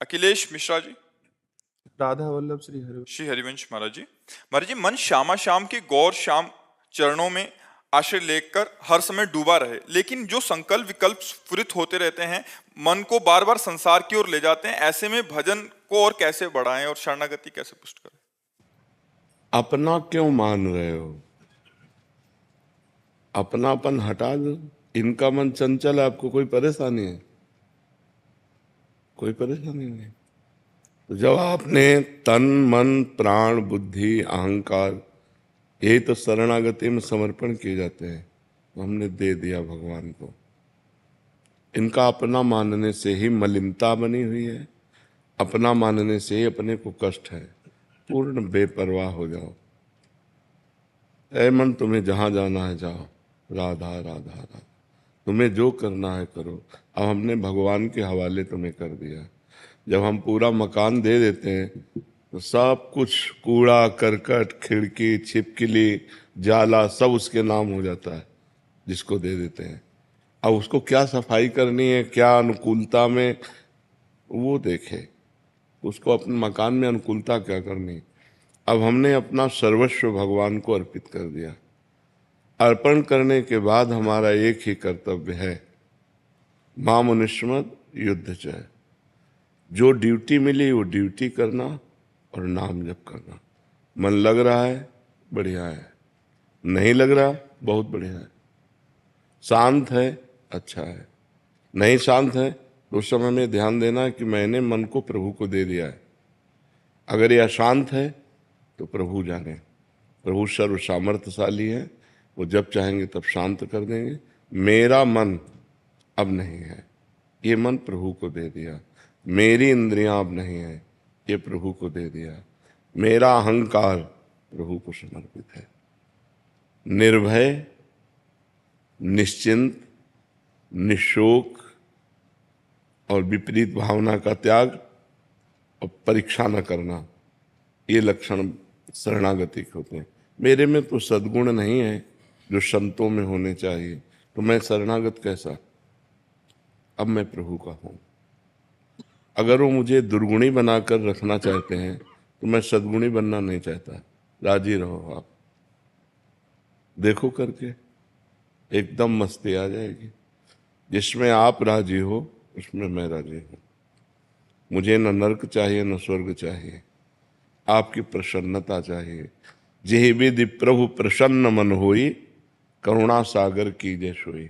अखिलेश मिश्रा जी। राधा वल्लभ श्री श्री हरिवंश महाराज जी। महाराज जी, मन श्यामा श्याम के गौर श्याम चरणों में आश्रय लेकर हर समय डूबा रहे, लेकिन जो संकल्प विकल्प स्फुरित होते रहते हैं मन को बार बार संसार की ओर ले जाते हैं। ऐसे में भजन को और कैसे बढ़ाएं और शरणागति कैसे पुष्ट करें? अपना क्यों मान रहे हो? अपनापन हटा दो। इनका मन चंचल है, आपको कोई परेशानी है? कोई परेशानी नहीं। तो जब आपने तन मन प्राण बुद्धि अहंकार, यही तो शरणागति में समर्पण किए जाते हैं, तो हमने दे दिया भगवान को। इनका अपना मानने से ही मलिनता बनी हुई है, अपना मानने से ही अपने को कष्ट है। पूर्ण बेपरवाह हो जाओ। ऐ मन, तुम्हें जहां जाना है जाओ, राधा राधा राधा, तुम्हें जो करना है करो। अब हमने भगवान के हवाले तुम्हें कर दिया। जब हम पूरा मकान दे देते हैं तो सब कुछ कूड़ा करकट खिड़की छिपकली जाला सब उसके नाम हो जाता है, जिसको दे देते हैं। अब उसको क्या सफाई करनी है, क्या अनुकूलता में, वो देखे। उसको अपने मकान में अनुकूलता क्या करनी है। अब हमने अपना सर्वस्व भगवान को अर्पित कर दिया। अर्पण करने के बाद हमारा एक ही कर्तव्य है, मां मनुष्यमद युद्ध चय। जो ड्यूटी मिली वो ड्यूटी करना और नाम जप करना। मन लग रहा है, बढ़िया है। नहीं लग रहा, बहुत बढ़िया है। शांत है, अच्छा है। नहीं शांत है तो उस समय में ध्यान देना कि मैंने मन को प्रभु को दे दिया है। अगर यह शांत है तो प्रभु जाने। प्रभु सर्व सामर्थ्यशाली है, वो जब चाहेंगे तब शांत कर देंगे। मेरा मन अब नहीं है, ये मन प्रभु को दे दिया। मेरी इंद्रियां अब नहीं है, ये प्रभु को दे दिया। मेरा अहंकार प्रभु को समर्पित है। निर्भय, निश्चिंत, निशोक और विपरीत भावना का त्याग और परीक्षा न करना, ये लक्षण शरणागति के होते हैं। मेरे में तो सद्गुण नहीं है जो संतों में होने चाहिए, तो मैं शरणागत कैसा? अब मैं प्रभु का हूं। अगर वो मुझे दुर्गुणी बनाकर रखना चाहते हैं तो मैं सद्गुणी बनना नहीं चाहता। राजी रहो आप, देखो करके एकदम मस्ती आ जाएगी। जिसमें आप राजी हो उसमें मैं राजी हूं। मुझे न नरक चाहिए न स्वर्ग चाहिए, आपकी प्रसन्नता चाहिए। जेहि विधि प्रभु प्रसन्न मन होई, करुणा सागर कीजे सोई।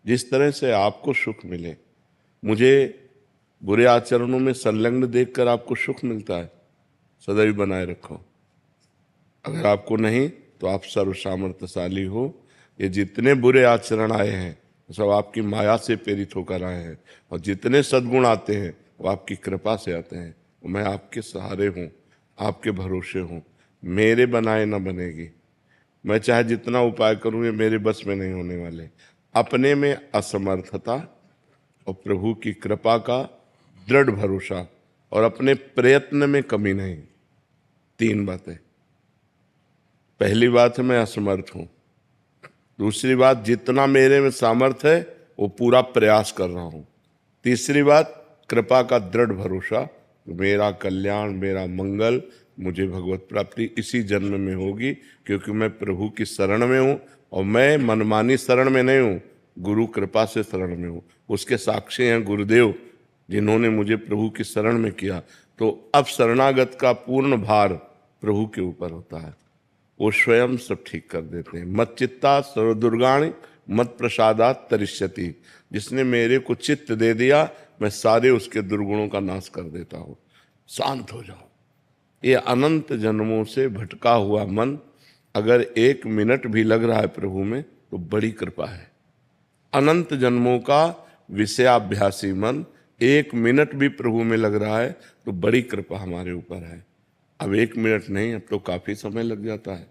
जिस तरह से आपको सुख मिले, मुझे बुरे आचरणों में संलग्न देखकर आपको सुख मिलता है, सदैव बनाए रखो। अगर आपको नहीं तो आप सर्व सामर्थ्यशाली हो। ये जितने बुरे आचरण आए हैं सब आपकी माया से प्रेरित होकर आए हैं, और जितने सद्गुण आते हैं वो आपकी कृपा से आते हैं। मैं आपके सहारे हूँ, आपके भरोसे हूँ। मेरे बनाए न बनेगी। मैं चाहे जितना उपाय करूँ ये मेरे बस में नहीं होने वाले। अपने में असमर्थता और प्रभु की कृपा का दृढ़ भरोसा और अपने प्रयत्न में कमी नहीं। तीन बातें। पहली बात है मैं असमर्थ हूं। दूसरी बात, जितना मेरे में सामर्थ्य है वो पूरा प्रयास कर रहा हूं। तीसरी बात, कृपा का दृढ़ भरोसा, मेरा कल्याण मेरा मंगल मुझे भगवत प्राप्ति इसी जन्म में होगी, क्योंकि मैं प्रभु की शरण में हूं। और मैं मनमानी शरण में नहीं हूं, गुरु कृपा से शरण में हूं। उसके साक्षी हैं गुरुदेव, जिन्होंने मुझे प्रभु की शरण में किया। तो अब शरणागत का पूर्ण भार प्रभु के ऊपर होता है, वो स्वयं सब ठीक कर देते हैं। मत चित्ता सर्वदुर्गाणि मत प्रसादात तरिष्यति। जिसने मेरे को चित्त दे दिया, मैं सारे उसके दुर्गुणों का नाश कर देता हूँ। शांत हो जाओ। ये अनंत जन्मों से भटका हुआ मन अगर एक मिनट भी लग रहा है प्रभु में तो बड़ी कृपा है। अनंत जन्मों का विषयाभ्यासी मन एक मिनट भी प्रभु में लग रहा है तो बड़ी कृपा हमारे ऊपर है। अब एक मिनट नहीं, अब तो काफी समय लग जाता है।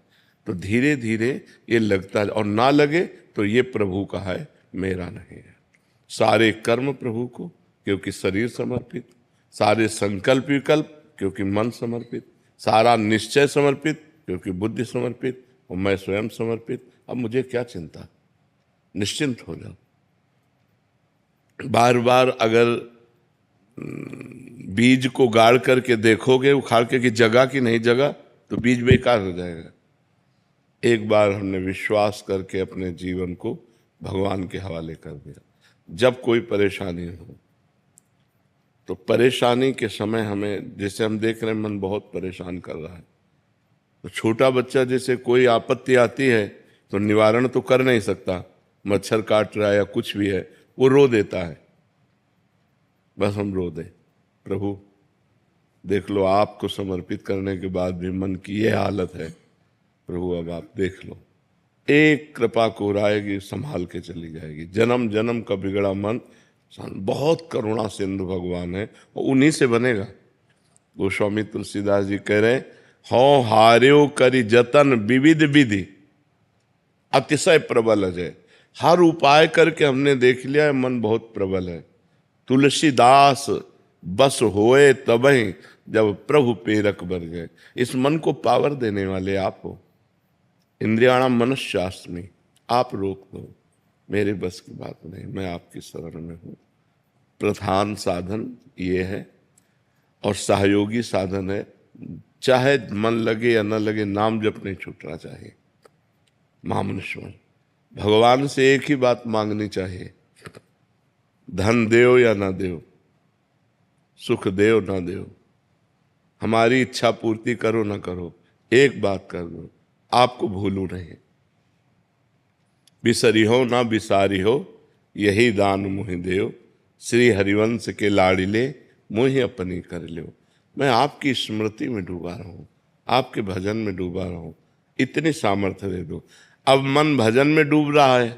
तो धीरे धीरे ये लगता है, और ना लगे तो ये प्रभु का है, मेरा नहीं है। सारे कर्म प्रभु को, क्योंकि शरीर समर्पित। सारे संकल्प विकल्प, क्योंकि मन समर्पित। सारा निश्चय समर्पित, क्योंकि बुद्धि समर्पित। और मैं स्वयं समर्पित। अब मुझे क्या चिंता, निश्चिंत हो जाओ। बार बार अगर बीज को गाड़ करके देखोगे उखाड़ के कि जगह की नहीं जगह, तो बीज बेकार हो जाएगा। एक बार हमने विश्वास करके अपने जीवन को भगवान के हवाले कर दिया। जब कोई परेशानी हो तो परेशानी के समय हमें, जैसे हम देख रहे हैं मन बहुत परेशान कर रहा है, तो छोटा बच्चा जैसे कोई आपत्ति आती है तो निवारण तो कर नहीं सकता, मच्छर काट रहा है या कुछ भी है, वो रो देता है। बस हम रो दे, प्रभु देख लो, आपको समर्पित करने के बाद भी मन की ये हालत है, प्रभु अब आप देख लो। एक कृपा कोराएगी, संभाल के चली जाएगी। जन्म जन्म का बिगड़ा मन, बहुत करुणा सिंधु भगवान है, और उन्हीं से बनेगा। गोस्वामी तुलसीदास जी कह रहे, हो हार्यो करी जतन विविध विधि, अतिशय प्रबल अजय। हर उपाय करके हमने देख लिया है, मन बहुत प्रबल है। तुलसीदास बस होए तबहि, जब प्रभु प्रेरक बर गए। इस मन को पावर देने वाले आप हो। इंद्रियाणाम मनश्चास्मि, आप रोक दो, मेरे बस की बात नहीं, मैं आपकी शरण में हूँ। प्रधान साधन ये है, और सहयोगी साधन है, चाहे मन लगे या न लगे, नाम जप नहीं छूटना चाहिए। महामनुष्य भगवान से एक ही बात मांगनी चाहिए, धन देव या ना देव, सुख देव ना देव, हमारी इच्छा पूर्ति करो ना करो, एक बात कर दो, आपको भूलू नहीं। बिसरी हो ना बिसारी हो, यही दान मुहि देव, श्री हरिवंश के लाड़िले मुहि अपनी कर लो। मैं आपकी स्मृति में डूबा रहा हूँ, आपके भजन में डूबा रहा हूँ, इतनी सामर्थ्य दे दो। अब मन भजन में डूब रहा है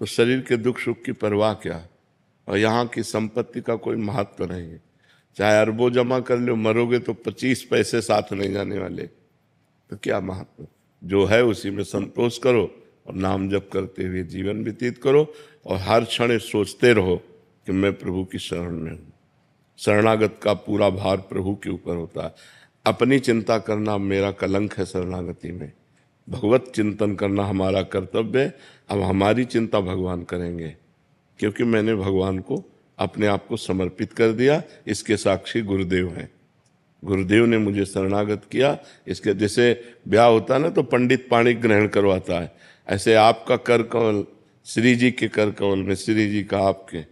तो शरीर के दुख सुख की परवाह क्या, और यहाँ की संपत्ति का कोई महत्व नहीं है। चाहे अरबों जमा कर लो, मरोगे तो 25 पैसे साथ नहीं जाने वाले, तो क्या महत्व। जो है उसी में संतोष करो और नाम जप करते हुए जीवन व्यतीत करो, और हर क्षण सोचते रहो कि मैं प्रभु की शरण में हूँ। शरणागत का पूरा भार प्रभु के ऊपर होता है। अपनी चिंता करना मेरा कलंक है शरणागति में, भगवत चिंतन करना हमारा कर्तव्य है। अब हमारी चिंता भगवान करेंगे, क्योंकि मैंने भगवान को अपने आप को समर्पित कर दिया। इसके साक्षी गुरुदेव हैं, गुरुदेव ने मुझे शरणागत किया। इसके जैसे ब्याह होता है ना तो पंडित पाणी ग्रहण करवाता है, ऐसे आपका कर कमल श्री जी के कर कमल में, श्री जी का आपके,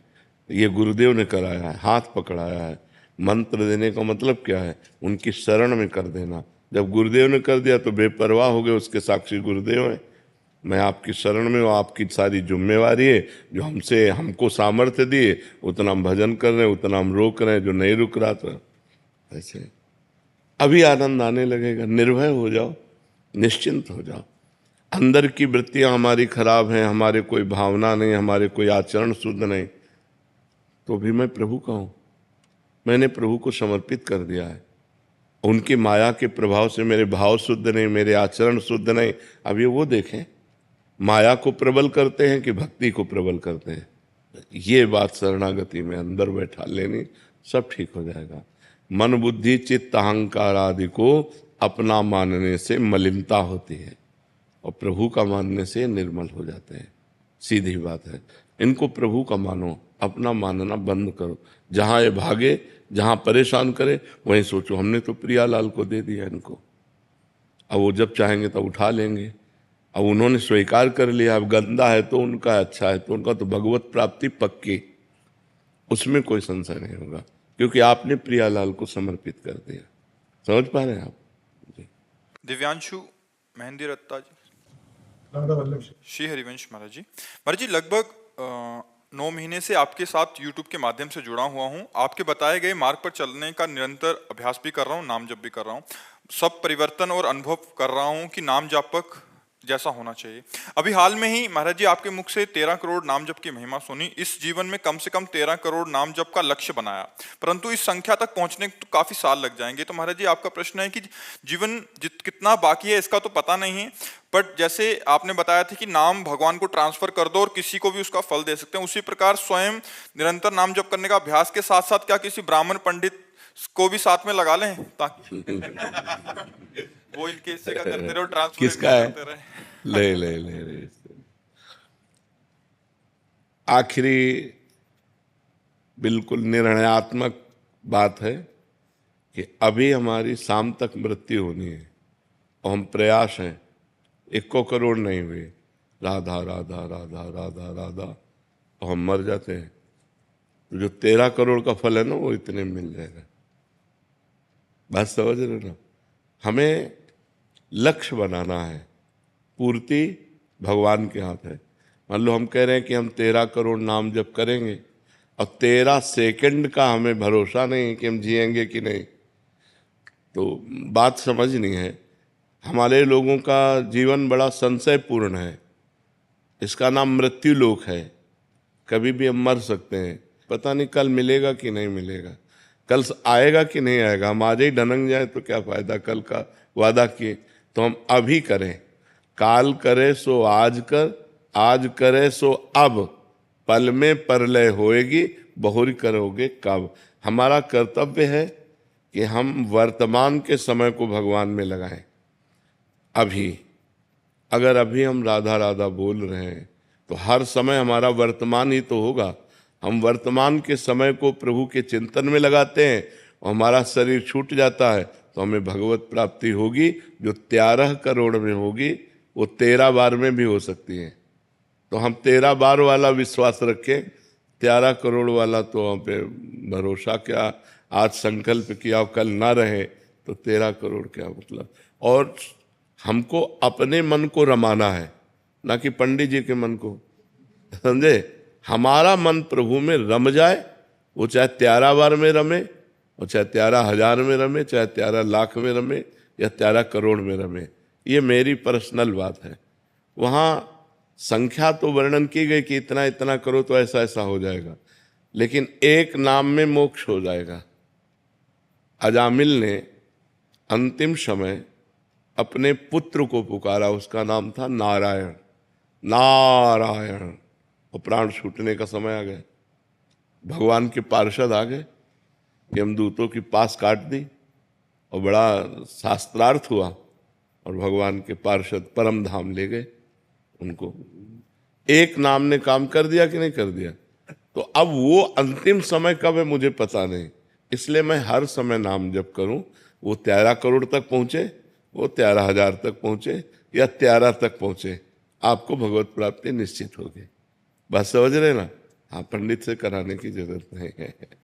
ये गुरुदेव ने कराया है, हाथ पकड़ाया है। मंत्र देने का मतलब क्या है, उनकी शरण में कर देना। जब गुरुदेव ने कर दिया तो बेपरवाह हो गए, उसके साक्षी गुरुदेव हैं। मैं आपकी शरण में हूँ, आपकी सारी जिम्मेवारी है। जो हमको सामर्थ्य दिए उतना हम भजन कर रहे हैं, उतना हम रोक रहे हैं, जो नहीं रुक रहा था। ऐसे अभी आनंद आने लगेगा। निर्भय हो जाओ, निश्चिंत हो जाओ। अंदर की वृत्तियां हमारी खराब हैं, हमारे कोई भावना नहीं, हमारे कोई आचरण शुद्ध नहीं, तो भी मैं प्रभु का हूँ। मैंने प्रभु को समर्पित कर दिया है। उनकी माया के प्रभाव से मेरे भाव शुद्ध नहीं, मेरे आचरण शुद्ध नहीं। अब ये वो देखें, माया को प्रबल करते हैं कि भक्ति को प्रबल करते हैं। ये बात शरणागति में अंदर बैठा लेनी, सब ठीक हो जाएगा। मन बुद्धि चित्त अहंकार आदि को अपना मानने से मलिनता होती है, और प्रभु का मानने से निर्मल हो जाते हैं। सीधी बात है। इनको प्रभु का मानो, अपना मानना बंद करो। जहाँ ये भागे, जहाँ परेशान करे, वहीं सोचो हमने तो प्रियालाल को दे दिया इनको, अब वो जब चाहेंगे तब उठा लेंगे। अब उन्होंने स्वीकार कर लिया, अब गंदा है तो उनका, अच्छा है तो उनका, तो भगवत प्राप्ति पक्की, उसमें कोई संशय नहीं होगा, क्योंकि आपने प्रियालाल को समर्पित कर दिया। समझ पा रहे हैं आप जी? दिव्यांशु मेहंदी रत्ता जी, राधा वल्लभ श्री हरिवंश महाराज जी। महाराज जी, लगभग 9 महीने से आपके साथ YouTube के माध्यम से जुड़ा हुआ हूँ। आपके बताए गए मार्ग पर चलने का निरंतर अभ्यास भी कर रहा हूँ, नाम जप भी कर रहा हूँ। सब परिवर्तन और अनुभव कर रहा हूँ कि नाम जापक जैसा होना चाहिए। अभी हाल में ही महाराज जी आपके मुख से 13 करोड़ नाम जप की महिमा सुनी। इस जीवन में कम से कम 13 करोड़ नाम जप का लक्ष्य बनाया, परंतु इस संख्या तक पहुंचने तो काफी साल लग जाएंगे। तो महाराज जी आपका प्रश्न है कि जीवन कितना बाकी है इसका तो पता नहीं है, बट जैसे आपने बताया था कि नाम भगवान को ट्रांसफर कर दो और किसी को भी उसका फल दे सकते हैं, उसी प्रकार स्वयं निरंतर नाम जप करने का अभ्यास के साथ साथ क्या किसी ब्राह्मण पंडित को भी साथ में लगा लें ताकि वो इनके हिस्से का करते रहे, ट्रांसफर किसका है? करते रहे। ले आखिरी बिल्कुल निर्णयात्मक बात है। कि अभी हमारी शाम तक मृत्यु होनी है और हम प्रयास हैं, 1 करोड़ नहीं हुए, राधा राधा राधा राधा राधा, और हम मर जाते हैं, तो जो 13 करोड़ का फल है ना वो इतने में मिल जाएगा। बात समझ रहे ना? हमें लक्ष्य बनाना है, पूर्ति भगवान के हाथ है। मान लो हम कह रहे हैं कि हम 13 करोड़ नाम जप करेंगे, अब 13 सेकंड का हमें भरोसा नहीं कि हम जिएंगे कि नहीं, तो बात समझनी है। हमारे लोगों का जीवन बड़ा संशयपूर्ण है, इसका नाम मृत्यु लोक है। कभी भी हम मर सकते हैं, पता नहीं कल मिलेगा कि नहीं मिलेगा, कल आएगा कि नहीं आएगा। हम आज ही ढनक जाए तो क्या फायदा, कल का वादा किए। तो हम अभी करें, काल करे सो आज कर, आज करे सो अब, पल में परलय होएगी, बहुरी करोगे कब। हमारा कर्तव्य है कि हम वर्तमान के समय को भगवान में लगाएं। अभी अगर अभी हम राधा राधा बोल रहे हैं तो हर समय हमारा वर्तमान ही तो होगा। हम वर्तमान के समय को प्रभु के चिंतन में लगाते हैं और हमारा शरीर छूट जाता है तो हमें भगवत प्राप्ति होगी, जो 13 करोड़ में होगी वो 13 बार में भी हो सकती है। तो हम 13 बार वाला विश्वास रखें, 13 करोड़ वाला तो हम पे भरोसा क्या। आज संकल्प किया और कल ना रहे तो 13 करोड़ क्या मतलब। और हमको अपने मन को रमाना है, ना कि पंडित जी के मन को, समझे। हमारा मन प्रभु में रम जाए, वो चाहे 13 बार में रमे, और चाहे 13,000 में रमे, चाहे 13 लाख में रमे, या 13 करोड़ में रमे। ये मेरी पर्सनल बात है। वहाँ संख्या तो वर्णन की गई कि इतना इतना करो तो ऐसा ऐसा हो जाएगा, लेकिन एक नाम में मोक्ष हो जाएगा। अजामिल ने अंतिम समय अपने पुत्र को पुकारा, उसका नाम था नारायण, नारायण, और प्राण छूटने का समय आ गया। भगवान के पार्षद आ गए कि हम दूतों की पास काट दी, और बड़ा शास्त्रार्थ हुआ, और भगवान के पार्षद परम धाम ले गए उनको। एक नाम ने काम कर दिया कि नहीं कर दिया। तो अब वो अंतिम समय कब है मुझे पता नहीं, इसलिए मैं हर समय नाम जप करूं। वो 13 करोड़ तक पहुंचे, वो 13,000 तक पहुंचे, या 13 तक पहुंचे, आपको भगवत प्राप्ति निश्चित होगी। बात समझ रहे ना? हाँ, पंडित से कराने की जरूरत नहीं है।